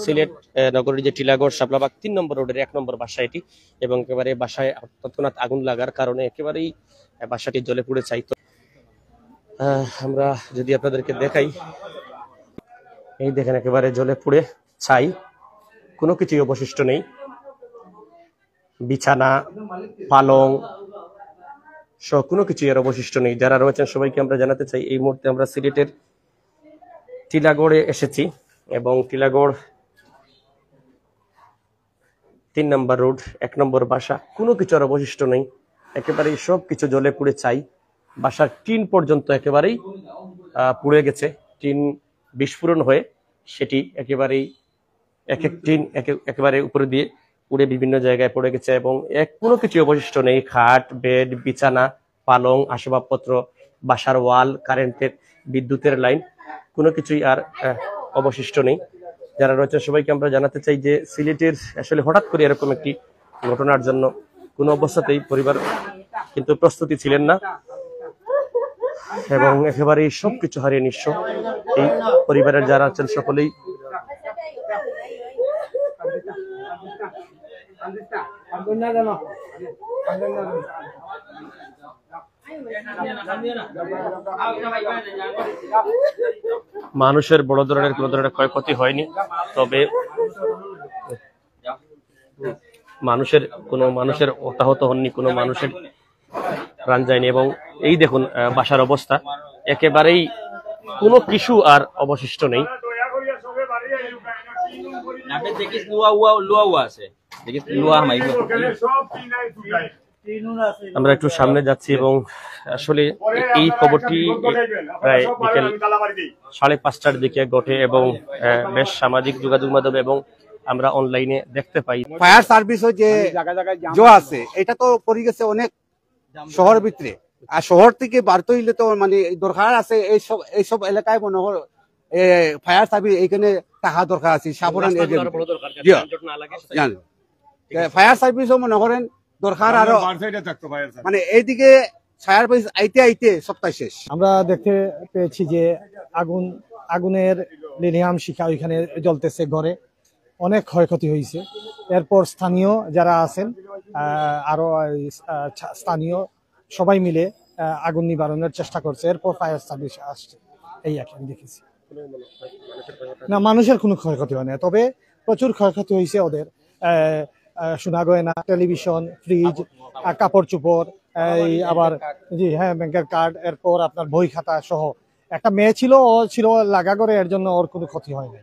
সিলেট নগরীর যে টিলাগড় শাপলাবাগ ৩ নম্বর রোডের ১ নম্বর বাসা এটি, এবং একেবারে বাসায় তৎক্ষণাৎ আগুন লাগার কারণে একেবারেই বাসাটি জ্বলে পুড়ে ছাই। তো আমরা যদি আপনাদেরকে দেখাই, এই দেখেন একেবারে জ্বলে পুড়ে ছাই, কোনো কিছুই অবশিষ্ট নেই। বিছানা, পালং সহ কোনো কিছুই আর অবশিষ্ট নেই। যারা রয়েছেন সবাইকে আমরা জানাতে চাই, এই মুহূর্তে আমরা সিলেটের টিলাগড়ে এসেছি, এবং টিলাগড় ৩ নম্বর রোড ১ নম্বর বাসা, কোনো কিছু আর অবশিষ্ট নেই। একেবারেই সব কিছু জ্বলে পুড়ে ছাই। বাসার টিন পর্যন্ত একেবারেই পুড়ে গেছে। টিন বিস্ফোরণ হয়ে সেটি একেবারেই এক এক টিন একেবারে উপরে দিয়ে পুড়ে বিভিন্ন জায়গায় পড়ে গেছে, এবং কোনো কিছু অবশিষ্ট নেই। খাট, বেড, বিছানা, পালং, আসবাবপত্র, বাসার ওয়াল, কারেন্টের, বিদ্যুতের লাইন, কোনো কিছুই আর অবশিষ্ট নেই। যারা রয়েছে সবাইকে আমরা জানাতে চাই যে সিলেটের আসলে হঠাৎ করে এরকম একটি ঘটনার জন্য কোনো অবস্থাতেই পরিবার কিন্তু প্রস্তুতি ছিলেন না, এবং একেবারেই সবকিছু হারিয়ে নিঃস্ব এই পরিবারের যারা আছেন সকলেই। মানুষের বড় ধরনের কোনো ধরনের ক্ষয়ক্ষতি হয়নি, তবে মানুষের হতাহত হননি, কোনো মানুষের প্রাণ যায়নি। এবং এই দেখুন বাসার অবস্থা, একেবারেই কোনো কিছু আর অবশিষ্ট নেই। আমরা একটু সামনে যাচ্ছি, এবং আসলে এই খবরটি প্রায় বিকেল 5:30টার দিকে ঘটে, এবং বেশ সামাজিক যোগাযোগ মাধ্যমে এবং আমরা অনলাইনে দেখতে পাই। ফায়ার সার্ভিস যে আছে এটা তো পড়ে গেছে অনেক শহরের ভিতরে, আর শহর থেকে বাড়তে হইলে তো মানে দরকার আছে এইসব এলাকায় মনে হয় ফায়ার সার্ভিস এইখানে টাকা দরকার আছে। ফায়ার সার্ভিসও মনে করেন দরকার, আরো মানে এইদিকে ফায়ার সার্ভিস আইতে আইতে সপ্তাহে শেষ। আমরা দেখতে পেয়েছি যে আগুনের লিনিয়াম শিখা ওইখানে জ্বলতেছে, ঘরে অনেক ক্ষয়ক্ষতি হয়েছে। এরপর স্থানীয় যারা আছেন আরো স্থানীয় সবাই মিলে আগুন নিবারণের চেষ্টা করছে। এরপর ফায়ার সার্ভিস আসছে, এই আর কি আমি দেখেছি। না, মানুষের কোনো ক্ষয়ক্ষতি হয় না, তবে প্রচুর ক্ষয়ক্ষতি হয়েছে ওদের। সোনা গয়না, টেলিভিশন, ফ্রিজ, কাপড় চোপড়, আবার জি হ্যাঁ ব্যাংকের কার্ড, এরপর আপনার বই খাতা সহ। একটা মেয়ে ছিল, ও ছিল লাগা করে, এর জন্য ওর কোনো ক্ষতি হয় না।